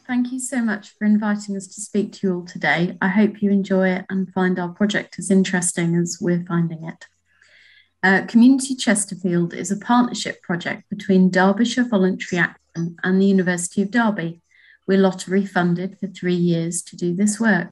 Thank you so much for inviting us to speak to you all today. I hope you enjoy it and find our project as interesting as we're finding it. Community Chesterfield is a partnership project between Derbyshire Voluntary Action and the University of Derby. We're lottery funded for 3 years to do this work.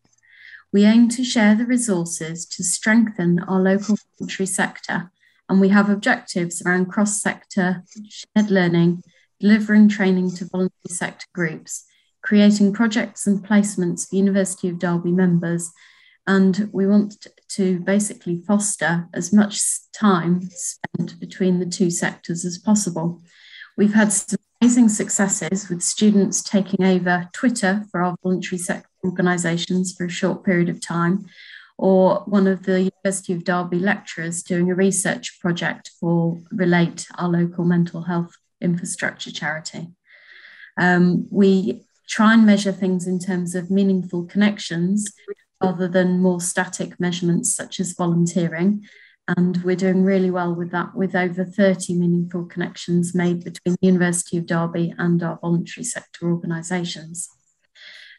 We aim to share the resources to strengthen our local voluntary sector, and we have objectives around cross-sector shared learning, delivering training to voluntary sector groups, creating projects and placements for University of Derby members, and we want to basically foster as much time spent between the two sectors as possible. We've had some amazing successes with students taking over Twitter for our voluntary sector organisations for a short period of time, or one of the University of Derby lecturers doing a research project for Relate, our local mental health infrastructure charity. We try and measure things in terms of meaningful connections rather than more static measurements such as volunteering. And we're doing really well with that, with over 30 meaningful connections made between the University of Derby and our voluntary sector organisations.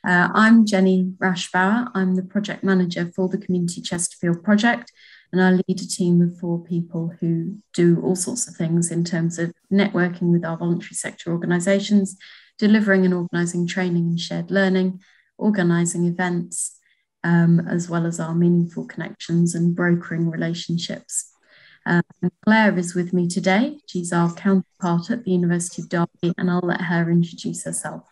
I'm Jenny Rashbauer. I'm the project manager for the Community Chesterfield project, and I lead a team of 4 people who do all sorts of things in terms of networking with our voluntary sector organisations, delivering and organising training and shared learning, organising events, as well as our meaningful connections and brokering relationships. Claire is with me today. She's our counterpart at the University of Derby, and I'll let her introduce herself.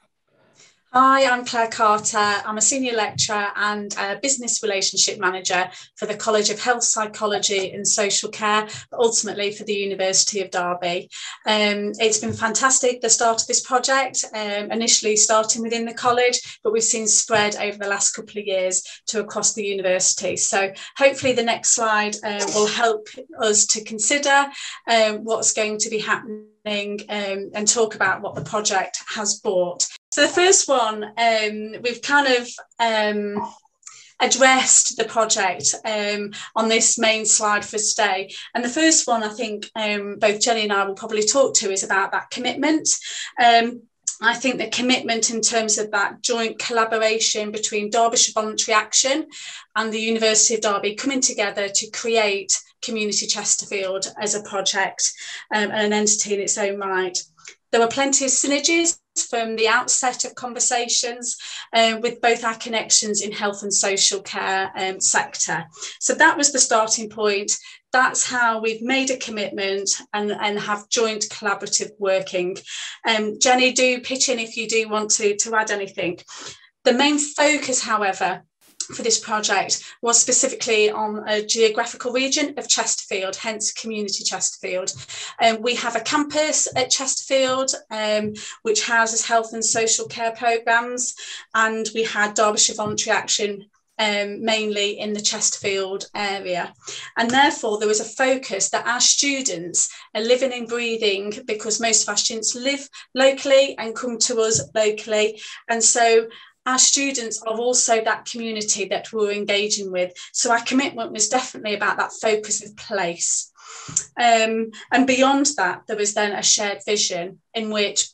Hi, I'm Claire Carter. I'm a senior lecturer and a business relationship manager for the College of Health, Psychology and Social Care, but ultimately for the University of Derby. It's been fantastic, the start of this project, initially starting within the college, but we've seen spread over the last couple of years to across the university. So hopefully the next slide will help us to consider what's going to be happening and talk about what the project has brought. So the first one, we've kind of addressed the project on this main slide for today. And the first one, I think both Jenny and I will probably talk to, is about that commitment. I think the commitment in terms of that joint collaboration between Derbyshire Voluntary Action and the University of Derby coming together to create Community Chesterfield as a project and an entity in its own right. There were plenty of synergies from the outset of conversations with both our connections in health and social care sector. So that was the starting point. That's how we've made a commitment and have joint collaborative working. Jenny, do pitch in if you do want to add anything. The main focus, however, for this project was specifically on a geographical region of Chesterfield, hence Community Chesterfield. We have a campus at Chesterfield, which houses health and social care programmes, and we had Derbyshire Voluntary Action mainly in the Chesterfield area. And therefore there was a focus that our students are living and breathing, because most of our students live locally and come to us locally. And so our students are also that community that we're engaging with. So our commitment was definitely about that focus of place. And beyond that, there was then a shared vision in which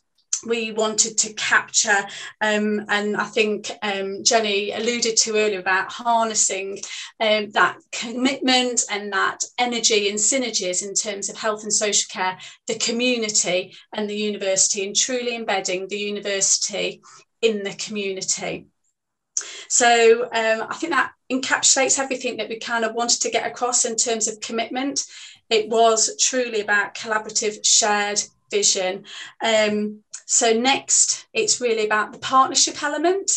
we wanted to capture, and I think Jenny alluded to earlier about harnessing that commitment and that energy and synergies in terms of health and social care, the community and the university, and truly embedding the university in the community. So I think that encapsulates everything that we kind of wanted to get across in terms of commitment. It was truly about collaborative shared vision. So next, it's really about the partnership element.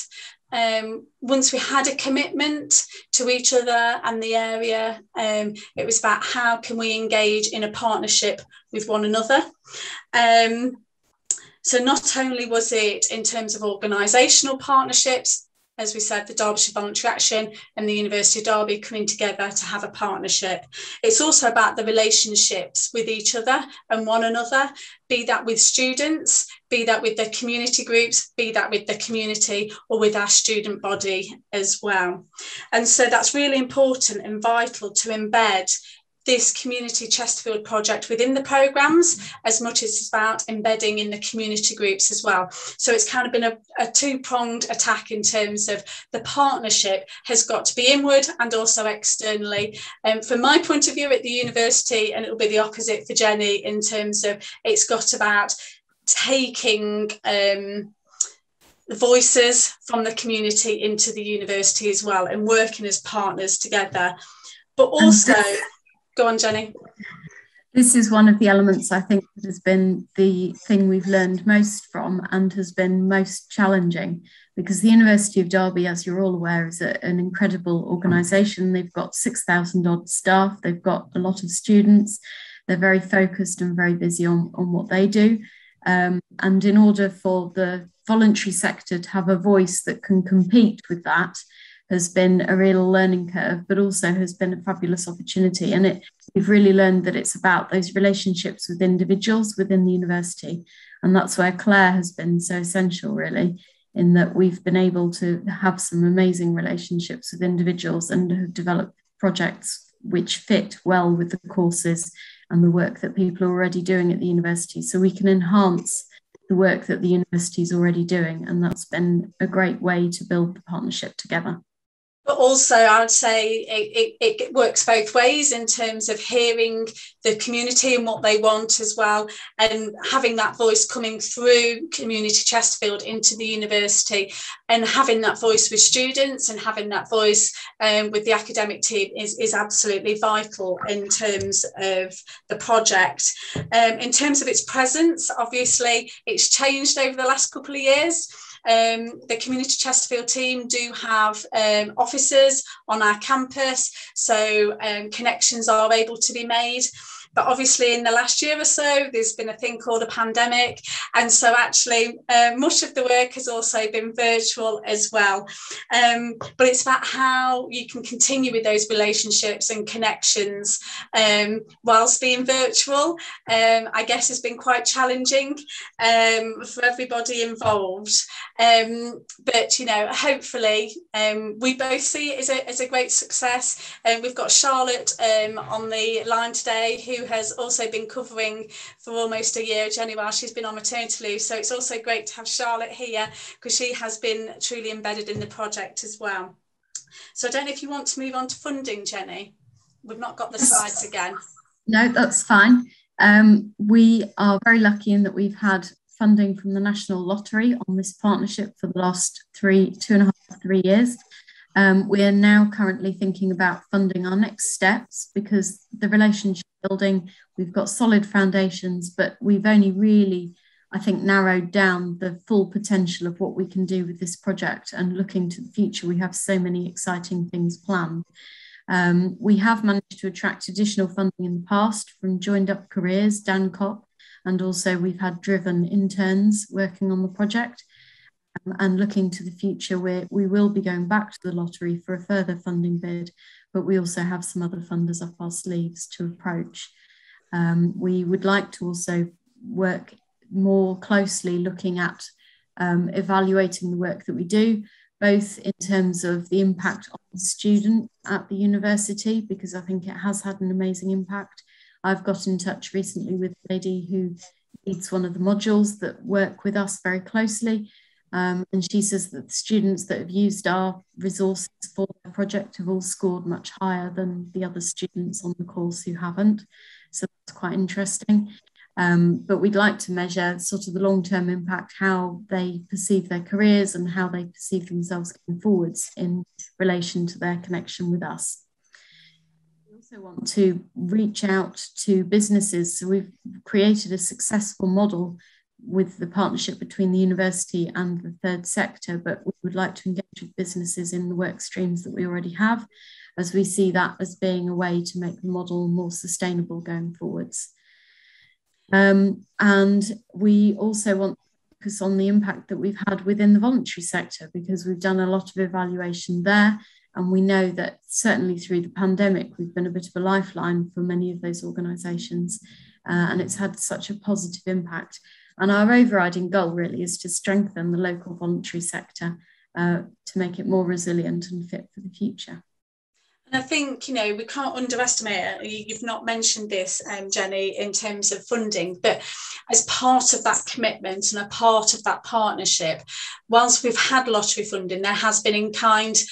Once we had a commitment to each other and the area, it was about how can we engage in a partnership with one another. So not only was it in terms of organisational partnerships, as we said, the Derbyshire Voluntary Action and the University of Derby coming together to have a partnership. It's also about the relationships with each other and one another, be that with students, be that with the community groups, be that with the community or with our student body as well. And so that's really important and vital to embed this Community Chesterfield project within the programmes as much as it's about embedding in the community groups as well. So it's kind of been a two-pronged attack in terms of the partnership has got to be inward and also externally. From my point of view at the university, and it'll be the opposite for Jenny in terms of it's got about taking the voices from the community into the university as well and working as partners together. But also, go on, Jenny. This is one of the elements I think that has been the thing we've learned most from and has been most challenging, because the University of Derby, as you're all aware, is an incredible organisation. They've got 6,000 odd staff, they've got a lot of students, they're very focused and very busy on what they do. And in order for the voluntary sector to have a voice that can compete with that has been a real learning curve, but also has been a fabulous opportunity. And we've really learned that it's about those relationships with individuals within the university. And that's where Claire has been so essential, really, in that we've been able to have some amazing relationships with individuals and have developed projects which fit well with the courses and the work that people are already doing at the university. So we can enhance the work that the university is already doing. And that's been a great way to build the partnership together. But also, I would say it works both ways in terms of hearing the community and what they want as well, and having that voice coming through Community Chesterfield into the university, and having that voice with students and having that voice with the academic team is absolutely vital in terms of the project. In terms of its presence, obviously, it's changed over the last couple of years. The Community Chesterfield team do have offices on our campus, so connections are able to be made. But obviously in the last year or so, there's been a thing called a pandemic. And so actually much of the work has also been virtual as well. But it's about how you can continue with those relationships and connections whilst being virtual. I guess has been quite challenging for everybody involved. But, you know, hopefully we both see it as a great success. We've got Charlotte on the line today, who has also been covering for almost a year, Jenny, while she's been on maternity leave. So it's also great to have Charlotte here because she has been truly embedded in the project as well. So I don't know if you want to move on to funding, Jenny. We've not got the slides again. No, that's fine. We are very lucky in that we've had funding from the National Lottery on this partnership for the last 2.5 to 3 years. We are now currently thinking about funding our next steps, because the relationship building, we've got solid foundations, but we've only really, I think, narrowed down the full potential of what we can do with this project. And looking to the future, we have so many exciting things planned. We have managed to attract additional funding in the past from Joined Up Careers, DanCop, and also we've had driven interns working on the project. And looking to the future, we will be going back to the lottery for a further funding bid, but we also have some other funders up our sleeves to approach. We would like to also work more closely looking at evaluating the work that we do, both in terms of the impact on the student at the university, because I think it has had an amazing impact. I've got in touch recently with a lady who leads one of the modules that work with us very closely. And she says that the students that have used our resources for the project have all scored much higher than the other students on the course who haven't. So that's quite interesting. But we'd like to measure sort of the long-term impact, how they perceive their careers and how they perceive themselves going forwards in relation to their connection with us. We also want to reach out to businesses. So we've created a successful model with the partnership between the university and the third sector, but we would like to engage with businesses in the work streams that we already have, as we see that as being a way to make the model more sustainable going forwards. And we also want to focus on the impact that we've had within the voluntary sector, because we've done a lot of evaluation there, and we know that certainly through the pandemic, we've been a bit of a lifeline for many of those organisations, and it's had such a positive impact. And our overriding goal really is to strengthen the local voluntary sector to make it more resilient and fit for the future. I think, we can't underestimate it. You've not mentioned this, Jenny, in terms of funding, but as part of that commitment and a part of that partnership, whilst we've had lottery funding, there has been in-kind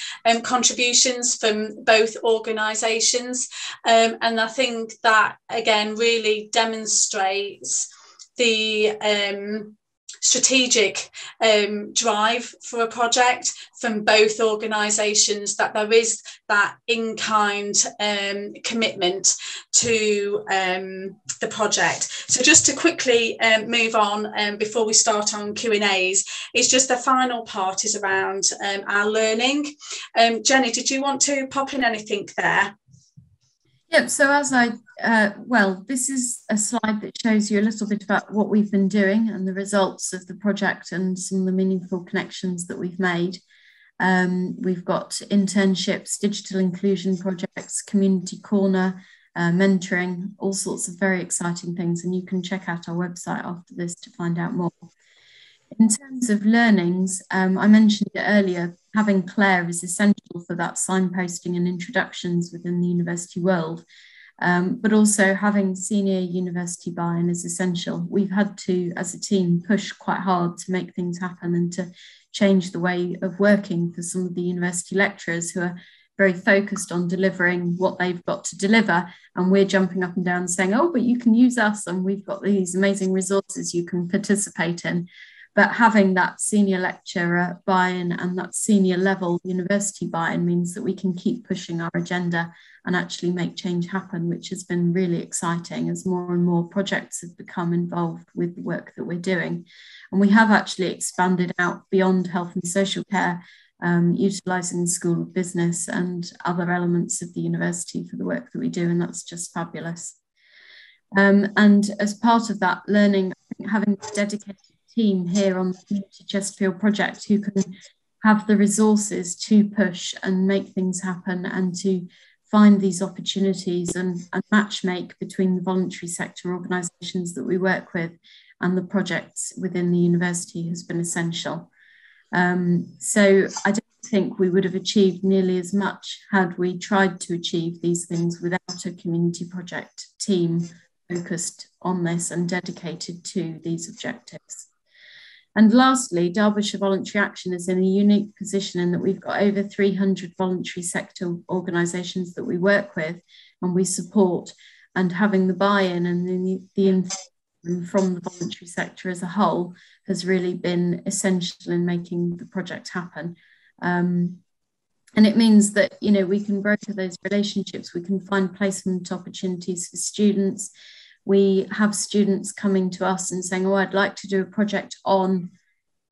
contributions from both organisations. And I think that, again, really demonstrates the strategic drive for a project from both organisations, that there is that in-kind commitment to the project. So just to quickly move on before we start on Q&As, it's just the final part is around our learning. Jenny, did you want to pop in anything there? Yep, so this is a slide that shows you a little bit about what we've been doing and the results of the project and some of the meaningful connections that we've made. We've got internships, digital inclusion projects, community corner, mentoring, all sorts of very exciting things, and you can check out our website after this to find out more. In terms of learnings, I mentioned it earlier, having Claire is essential for that signposting and introductions within the university world, but also having senior university buy-in is essential. We've had to, as a team, push quite hard to make things happen and to change the way of working for some of the university lecturers who are very focused on delivering what they've got to deliver, and we're jumping up and down saying, oh, but you can use us and we've got these amazing resources you can participate in. But having that senior lecturer buy-in and that senior level university buy-in means that we can keep pushing our agenda and actually make change happen, which has been really exciting as more and more projects have become involved with the work that we're doing. And we have actually expanded out beyond health and social care, utilising the School of Business and other elements of the university for the work that we do, and that's just fabulous. And as part of that learning, having a dedicated team here on the Community Chesterfield project who can have the resources to push and make things happen and to find these opportunities and match make between the voluntary sector organisations that we work with and the projects within the university has been essential. So I don't think we would have achieved nearly as much had we tried to achieve these things without a community project team focused on this and dedicated to these objectives. And lastly, Derbyshire Voluntary Action is in a unique position in that we've got over 300 voluntary sector organisations that we work with and we support, and having the buy-in and the information from the voluntary sector as a whole has really been essential in making the project happen. And it means that, we can broker those relationships, we can find placement opportunities for students. We have students coming to us and saying, oh, I'd like to do a project on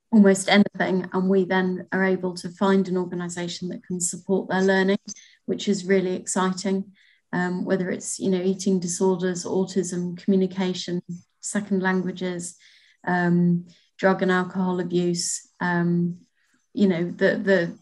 almost anything. And we then are able to find an organisation that can support their learning, which is really exciting. Whether it's, eating disorders, autism, communication, second languages, drug and alcohol abuse, the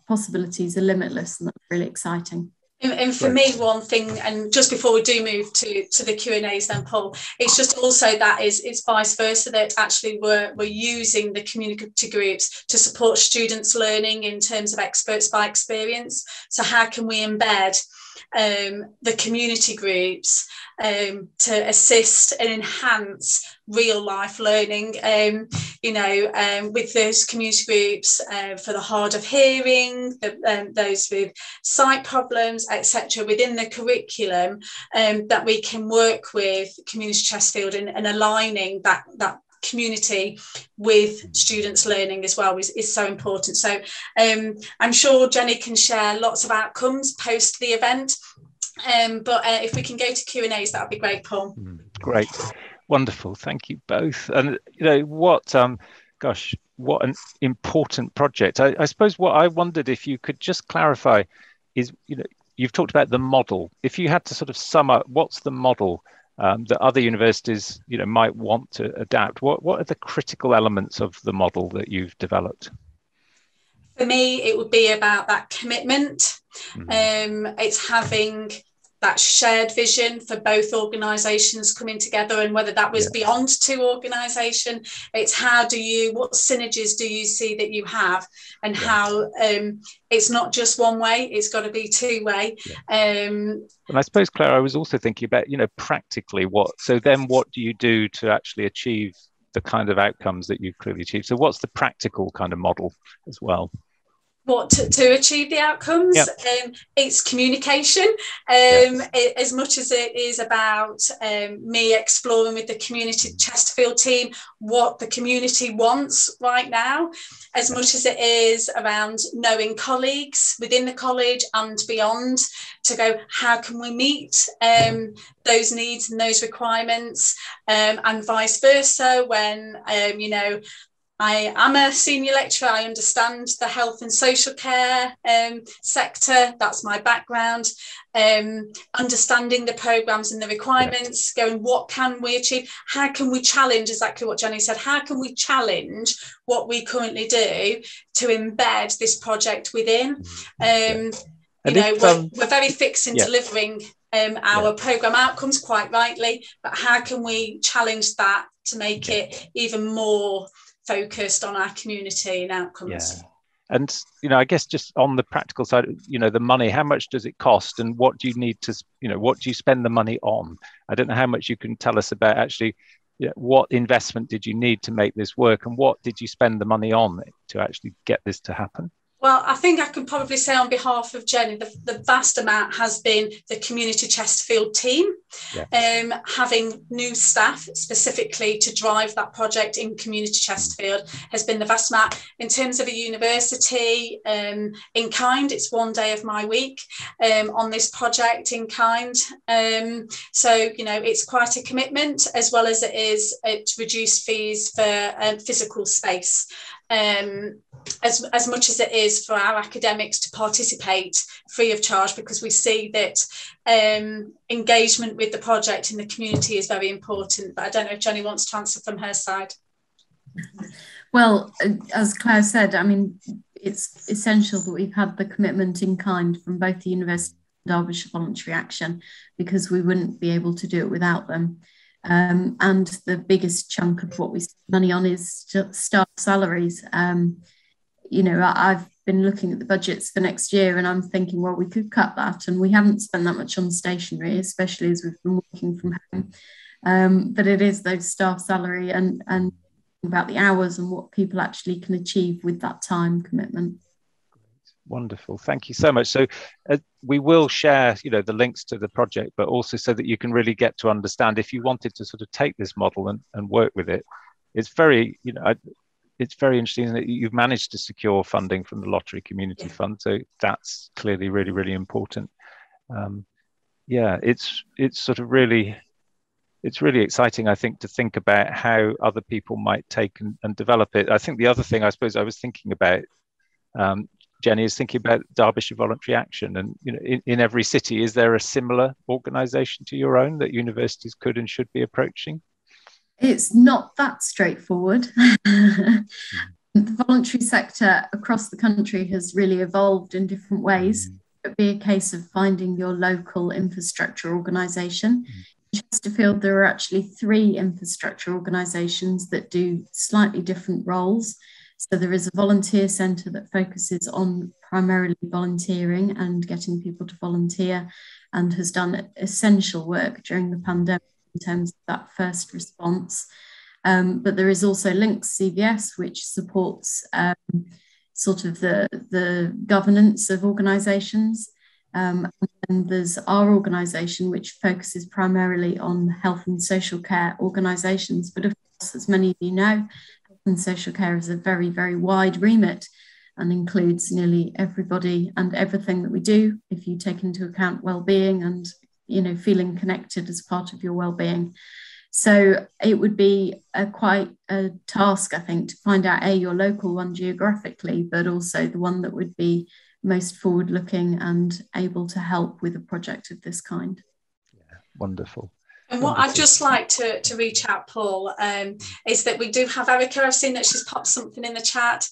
possibilities are limitless, and that's really exciting. And for me, one thing, and just before we do move to the Q&As then, Paul, it's just also that it's vice versa, that actually we're using the community groups to support students' learning in terms of experts by experience. So how can we embed the community groups to assist and enhance real life learning, with those community groups for the hard of hearing, those with sight problems, etc., within the curriculum, that we can work with Community Chesterfield and aligning that community with students' learning as well is so important. So I'm sure Jenny can share lots of outcomes post the event, but if we can go to Q&As, that would be great, Paul. Great, wonderful, thank you both. And what an important project. I suppose what I wondered if you could just clarify is, you've talked about the model. If you had to sort of sum up, what's the model that other universities might want to adapt? What are the critical elements of the model that you've developed? For me, it would be about that commitment. It's having that shared vision for both organisations coming together, and whether that was beyond two organisations, it's what synergies do you see that you have, and how it's not just one way, it's got to be two way. And I suppose, Claire, I was also thinking about, practically what do you do to actually achieve the kind of outcomes that you've clearly achieved? So what's the practical kind of model as well? What to achieve the outcomes? It's communication, as much as it is about me exploring with the community Chesterfield team what the community wants right now, as much as it is around knowing colleagues within the college and beyond, to go, how can we meet those needs and those requirements, and vice versa. When I am a senior lecturer, I understand the health and social care sector, that's my background. Understanding the programmes and the requirements, going, what can we achieve? How can we challenge, exactly what Jenny said, how can we challenge what we currently do to embed this project within? We're very fixed in delivering our programme outcomes, quite rightly, but how can we challenge that to make it even more focused on our community and outcomes? And I guess just on the practical side, the money, how much does it cost, and what do you need to, what do you spend the money on? I don't know how much you can tell us about actually, what investment did you need to make this work, and what did you spend the money on to actually get this to happen? Well, I think I can probably say on behalf of Jenny, the vast amount has been the Community Chesterfield team, having new staff specifically to drive that project in Community Chesterfield has been the vast amount. In terms of a university, in kind, it's 1 day of my week on this project in kind. So, it's quite a commitment, as well as it is to reduce fees for physical space. As much as it is for our academics to participate free of charge, because we see that engagement with the project in the community is very important. But I don't know if Jenny wants to answer from her side. Well, as Claire said, I mean, it's essential that we've had the commitment in kind from both the University and Derbyshire Voluntary Action, because we wouldn't be able to do it without them. And the biggest chunk of what we spend money on is staff salaries. I've been looking at the budgets for next year, and I'm thinking, well, we could cut that, and we haven't spent that much on stationery, especially as we've been working from home. But it is those staff salary and about the hours and what people actually can achieve with that time commitment. Wonderful, thank you so much. So we will share, the links to the project, but also so that you can really get to understand, if you wanted to sort of take this model and work with it. It's very, it's very interesting that you've managed to secure funding from the Lottery Community Fund. So that's clearly really, really important. It's sort of really, it's really exciting, I think, to think about how other people might take and develop it. I think the other thing I suppose I was thinking about, Jenny, is thinking about Derbyshire Voluntary Action, and in every city, is there a similar organisation to your own that universities could and should be approaching? It's not that straightforward. The voluntary sector across the country has really evolved in different ways. It would be a case of finding your local infrastructure organisation. In Chesterfield, there are actually 3 infrastructure organisations that do slightly different roles. So there is a volunteer centre that focuses on primarily volunteering and getting people to volunteer, and has done essential work during the pandemic in terms of that first response. But there is also Links CVS, which supports sort of the governance of organisations. And there's our organisation, which focuses primarily on health and social care organisations. But of course, as many of you know, and social care is a very, very wide remit and includes nearly everybody and everything that we do, if you take into account well-being and feeling connected as part of your well-being. So it would be quite a task, I think, to find out your local one geographically, but also the one that would be most forward-looking and able to help with a project of this kind. Yeah, wonderful. And what I'd just like to reach out, Paul, is that we do have Erica. I've seen that she's popped something in the chat,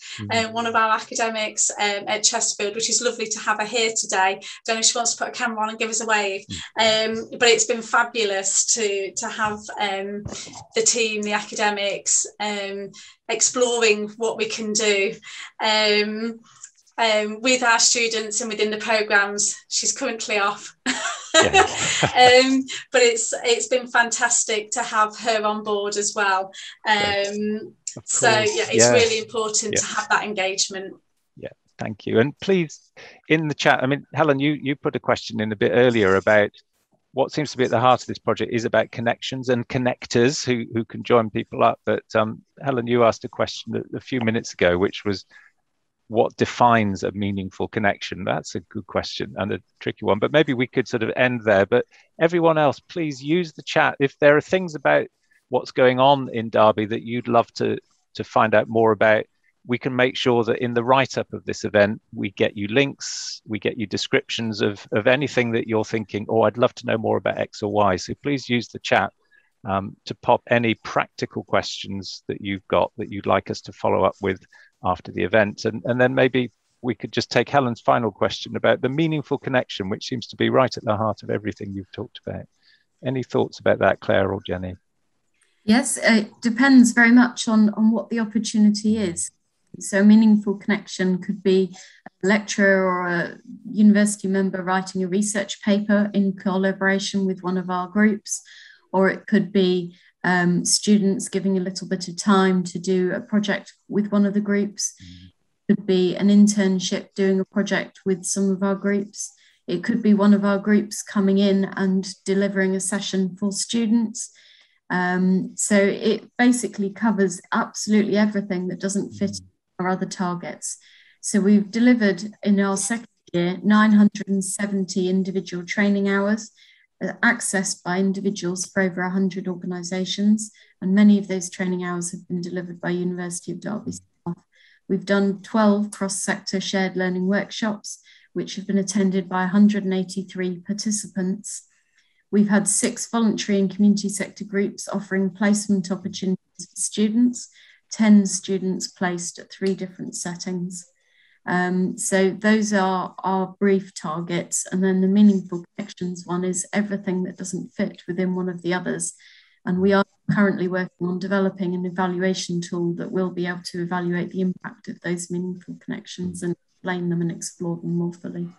one of our academics at Chesterfield, which is lovely to have her here today. Don't know if she wants to put a camera on and give us a wave. But it's been fabulous to have the team, the academics, exploring what we can do. With our students and within the programmes. She's currently off. But it's been fantastic to have her on board as well. So it's really important to have that engagement. Yeah, thank you. And please, in the chat, I mean, Helen, you put a question in a bit earlier about what seems to be at the heart of this project is about connections and connectors who can join people up. But Helen, you asked a question a few minutes ago, which was, what defines a meaningful connection? That's a good question and a tricky one, but maybe we could sort of end there. But everyone else, please use the chat. If there are things about what's going on in Derby that you'd love to find out more about, we can make sure that in the write-up of this event, we get you links, we get you descriptions of anything that you're thinking, oh, I'd love to know more about X or Y. So please use the chat to pop any practical questions that you've got that you'd like us to follow up with after the event. And then maybe we could just take Helen's final question about the meaningful connection, which seems to be right at the heart of everything you've talked about. Any thoughts about that, Claire or Jenny? Yes, it depends very much on what the opportunity is. So a meaningful connection could be a lecturer or a university member writing a research paper in collaboration with one of our groups, or it could be students giving a little bit of time to do a project with one of the groups. It could be an internship doing a project with some of our groups. It could be one of our groups coming in and delivering a session for students. So it basically covers absolutely everything that doesn't fit our other targets. So we've delivered in our second year 970 individual training hours, accessed by individuals for over 100 organisations, and many of those training hours have been delivered by University of Derby staff. We've done 12 cross-sector shared learning workshops, which have been attended by 183 participants. We've had 6 voluntary and community sector groups offering placement opportunities for students, 10 students placed at 3 different settings. So those are our brief targets. And then the meaningful connections one is everything that doesn't fit within one of the others. And we are currently working on developing an evaluation tool that will be able to evaluate the impact of those meaningful connections and explain them and explore them more fully.